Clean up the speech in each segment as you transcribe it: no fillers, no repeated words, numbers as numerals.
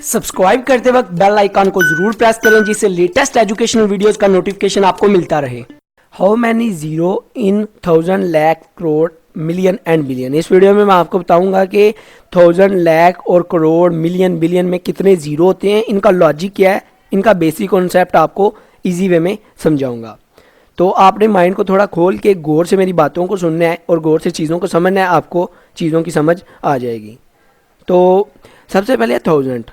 Subscribe करते वक्त bell icon को जरूर प्रेस करें जिससे लेटेस्ट एजुकेशनल वीडियोस का नोटिफिकेशन आपको मिलता रहे। How many zero in 1000 lakh crore million and billion. इस वीडियो में मैं आपको बताऊंगा कि 1000 लाख और करोड़ मिलियन बिलियन में कितने जीरो होते हैं, इनका लॉजिक क्या है, इनका बेसिक कॉन्सेप्ट आपको इजी वे में समझाऊंगा। तो आपने माइंड को थोड़ा खोल के गौर से मेरी बातों को सुनना है और गौर से चीज़ों को समझना है, आपको चीज़ों की समझ आ जाएगी। तो सबसे पहले 1000।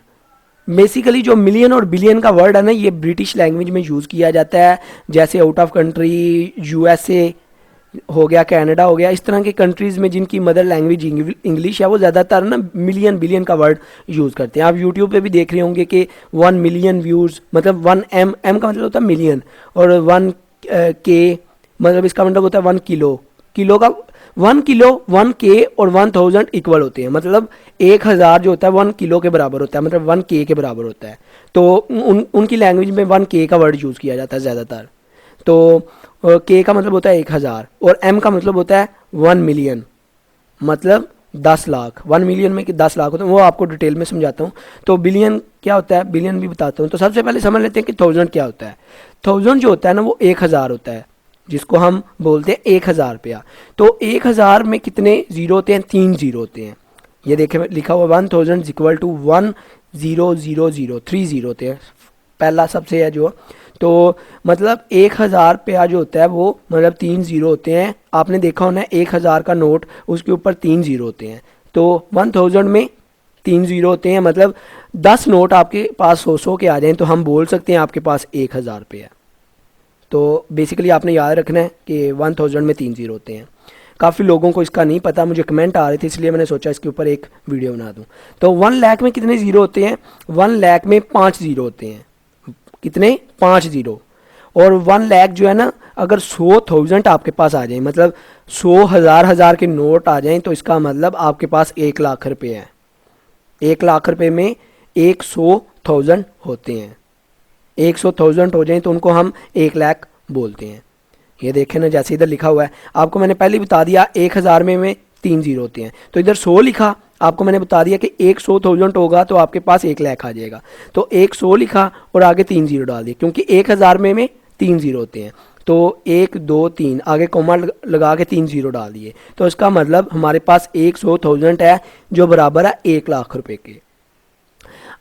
बेसिकली जो मिलियन और बिलियन का वर्ड है ना, ये ब्रिटिश लैंग्वेज में यूज़ किया जाता है। जैसे आउट ऑफ कंट्री यूएसए हो गया, कनाडा हो गया, इस तरह के कंट्रीज़ में जिनकी मदर लैंग्वेज इंग्लिश है वो ज़्यादातर ना मिलियन बिलियन का वर्ड यूज़ करते हैं। आप यूट्यूब पे भी देख रहे होंगे कि 1 मिलियन व्यूज़ मतलब 1 एम का मतलब होता है मिलियन, और 1 के मतलब इसका मतलब होता है 1 किलो। किलो का 1 किलो 1 के और 1000 इक्वल होते हैं, मतलब 1000 जो होता है 1 किलो के बराबर होता है, मतलब 1 के बराबर होता है। तो उनकी लैंग्वेज में 1 के का वर्ड यूज़ किया जाता है ज़्यादातर। तो के का मतलब होता है 1000 और एम का मतलब होता है 1 मिलियन, मतलब 10 लाख। 1 मिलियन में कि 10 लाख होते हैं, वो आपको डिटेल में समझाता हूँ। तो बिलियन क्या होता है, बिलियन भी बताता हूँ। तो सबसे पहले समझ लेते हैं कि 1000 क्या होता है। 1000 जो होता है ना वो 1000 होता है, जिसको हम बोलते हैं 1000 रुपया। तो 1000 में कितने जीरो होते हैं, 3 जीरो होते हैं। ये देखे लिखा हुआ 1000 इक्वल टू 1000, 3 जीरो होते हैं, पहला सबसे है जो। तो मतलब 1000 रुपया जो होता है वो मतलब 3 जीरो होते हैं। आपने देखा होना है 1000 का नोट, उसके ऊपर 3 जीरो होते हैं। तो 1000 में 3 जीरो होते हैं, मतलब 10 नोट आपके पास 100 के आ जाएं तो हम बोल सकते हैं आपके पास 1000 रुपये है। तो बेसिकली आपने याद रखना है कि 1000 में 3 जीरो होते हैं। काफ़ी लोगों को इसका नहीं पता, मुझे कमेंट आ रहे थे इसलिए मैंने सोचा इसके ऊपर एक वीडियो बना दूं। तो 1 लाख में कितने ज़ीरो होते हैं, 1 लाख में 5 ज़ीरो होते हैं। कितने, 5 ज़ीरो। और 1 लाख जो है ना, अगर 100,000 आपके पास आ जाए, मतलब 100 हज़ार के नोट आ जाएं, तो इसका मतलब आपके पास 1 लाख रुपये हैं। 1 लाख रुपये में 100,000 होते हैं। 100,000 हो जाए तो उनको हम 1 लाख बोलते हैं। ये देखें ना, जैसे इधर लिखा हुआ है, आपको मैंने पहले बता दिया 1000 में 3 जीरो होते हैं। तो इधर 100 लिखा, आपको मैंने बता दिया कि 100,000 होगा तो आपके पास 1 लाख आ जाएगा। तो 100 लिखा और आगे 3 जीरो डाल दिए, क्योंकि 1000 में 3 जीरो होते हैं। तो 1 2 3 आगे कोमा लगा के 3 जीरो डाल दिए, तो इसका मतलब हमारे पास 100,000 है जो बराबर है 1 लाख रुपए के।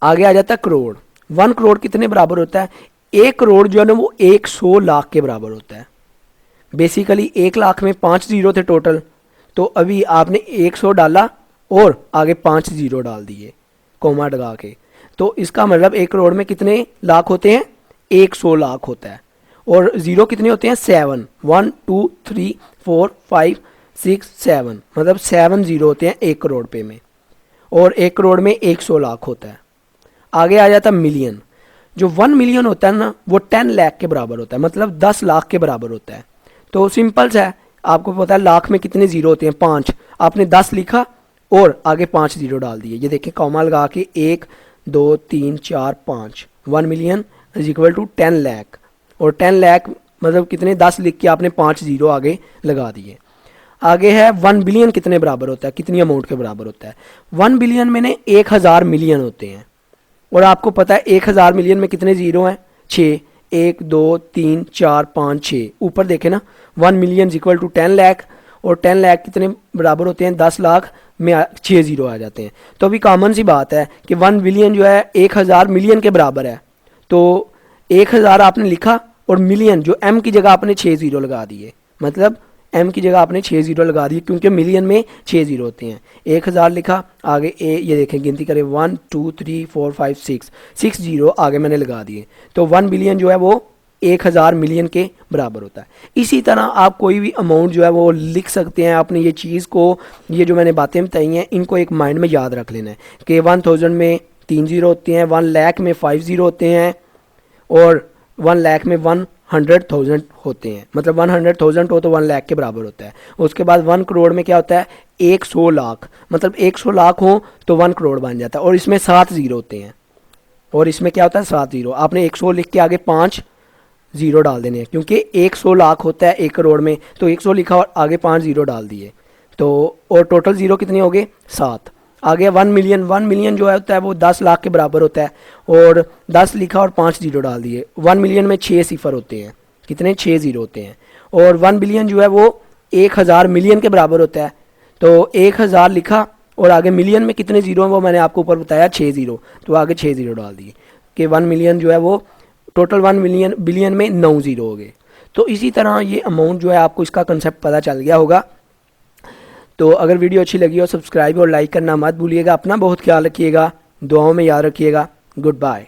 आगे आ जाता है करोड़। 1 करोड़ कितने बराबर होता है, 1 करोड़ जो है ना वो 100 लाख के बराबर होता है। बेसिकली 1 लाख में 5 जीरो थे टोटल, तो अभी आपने 100 डाला और आगे 5 जीरो डाल दिए कोमा लगा के। तो इसका मतलब 1 करोड़ में कितने लाख होते हैं, 100 लाख होता है। और ज़ीरो कितने होते हैं, 7, 1 2 3 4 5 6 7, मतलब 7 जीरो होते हैं 1 करोड़ पे में। और 1 करोड़ में 100 लाख होता है। आगे आ जाता है मिलियन। जो 1 मिलियन होता है ना वो 10 लाख के बराबर होता है, मतलब 10 लाख के बराबर होता है। तो सिंपल सा है, आपको पता है लाख में कितने जीरो होते हैं, 5। आपने 10 लिखा और आगे 5 जीरो डाल दिए। ये देखें कॉमा लगा के 1 2 3 4 5। 1 million is equal to 10 lakh, और 10 लाख मतलब कितने, 10 लिख के आपने 5 जीरो आगे लगा दिए। आगे है 1 बिलियन कितने बराबर होता है, कितनी अमाउंट के बराबर होता है। 1 बिलियन में 1000 मिलियन होते हैं, और आपको पता है 1000 मिलियन में कितने जीरो हैं, 6। 1 2 3 4 5 6। ऊपर देखें ना, 1 मिलियन इक्वल टू 10 लाख, और 10 लाख कितने बराबर होते हैं, 10 लाख में 6 जीरो आ जाते हैं। तो अभी कॉमन सी बात है कि 1 बिलियन जो है 1000 मिलियन के बराबर है। तो 1000 आपने लिखा और मिलियन जो एम की जगह आपने 6 जीरो लगा दिए, मतलब एम की जगह आपने 6 जीरो लगा दिए, क्योंकि मिलियन में 6 जीरो होते हैं। 1000 लिखा, आगे ये देखें गिनती करें 1 2 3 4 5 6 जीरो आगे मैंने लगा दिए। तो 1 बिलियन जो है वो 1000 मिलियन के बराबर होता है। इसी तरह आप कोई भी अमाउंट जो है वो लिख सकते हैं। आपने ये चीज़ को, ये जो मैंने बातें बताई हैं, इनको एक माइंड में याद रख लेना है कि 1000 में 3 जीरो होते हैं, 1 लाख में 5 जीरो होते हैं, और 1 लाख में 100,000 होते हैं। मतलब 100,000 हो तो 1 लाख के बराबर होता है। उसके बाद 1 करोड़ में क्या होता है, 100 लाख, मतलब 100 लाख हो तो 1 करोड़ बन जाता है, और इसमें 7 जीरो होते हैं। और इसमें क्या होता है, 7 जीरो। आपने 100 लिख के आगे 5 जीरो डाल देने हैं, क्योंकि 100 लाख होता है 1 करोड़ में, तो 100 लिखा और आगे 5 जीरो डाल दिए। तो और टोटल जीरो कितने हो गए, 7। आगे 1 मिलियन जो है होता है वो 10 लाख के बराबर होता है, और 10 लिखा और 5 जीरो डाल दिए। 1 मिलियन में 6 सिफर होते हैं, कितने 6 जीरो होते हैं। और 1 बिलियन जो है वो 1000 मिलियन के बराबर होता है, तो 1000 लिखा और आगे मिलियन में कितने जीरो हैं वो मैंने आपको ऊपर बताया 6 जीरो, तो आगे 6 जीरो डाल दिए कि 1 मिलियन जो है वो टोटल 1 मिलियन बिलियन में 9 जीरो हो गए। तो इसी तरह ये अमाउंट जो है आपको इसका कंसेप्ट पता चल गया होगा। तो अगर वीडियो अच्छी लगी हो सब्सक्राइब और लाइक करना मत भूलिएगा। अपना बहुत ख्याल रखिएगा, दुआओं में याद रखिएगा। Good bye.